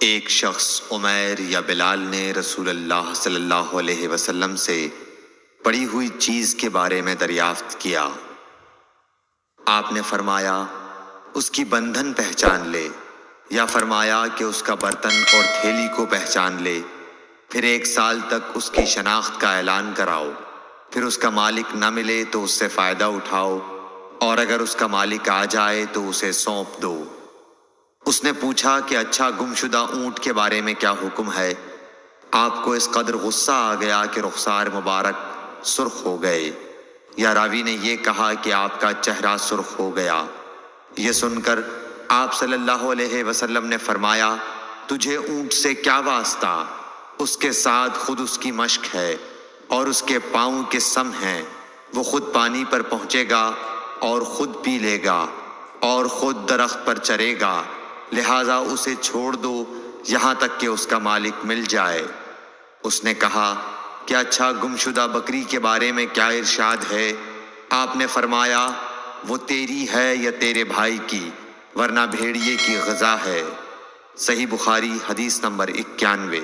ایک شخص عمیر یا بلال نے رسول اللہ صلی اللہ علیہ وسلم سے پڑی ہوئی چیز کے بارے میں دریافت کیا۔ آپ نے فرمایا اس کی بندھن پہچان لے، یا فرمایا کہ اس کا برتن اور تھیلی کو پہچان لے، پھر 1 سال تک اس کی شناخت کا اعلان کراؤ، پھر اس کا مالک نہ ملے تو اس سے فائدہ اٹھاؤ، اور اگر اس کا مالک آ جائے تو اسے سونپ دو۔ اس نے پوچھا کہ اچھا گمشدہ اونٹ کے بارے میں کیا حکم ہے؟ آپ کو اس قدر غصہ آ گیا کہ رخسار مبارک سرخ ہو گئے، یا راوی نے یہ کہا کہ آپ کا چہرہ سرخ ہو گیا۔ یہ سن کر آپ صلی اللہ علیہ وسلم نے فرمایا، تجھے اونٹ سے کیا واسطہ؟ اس کے ساتھ خود اس کی مشک ہے اور اس کے پاؤں کے سم ہیں، وہ خود پانی پر پہنچے گا اور خود پی لے گا اور خود درخت پر چرے گا، لہٰذا اسے چھوڑ دو یہاں تک کہ اس کا مالک مل جائے۔ اس نے کہا کہ اچھا گمشدہ بکری کے بارے میں کیا ارشاد ہے؟ آپ نے فرمایا وہ تیری ہے یا تیرے بھائی کی، ورنہ بھیڑیے کی غذا ہے۔ صحیح بخاری حدیث نمبر 91۔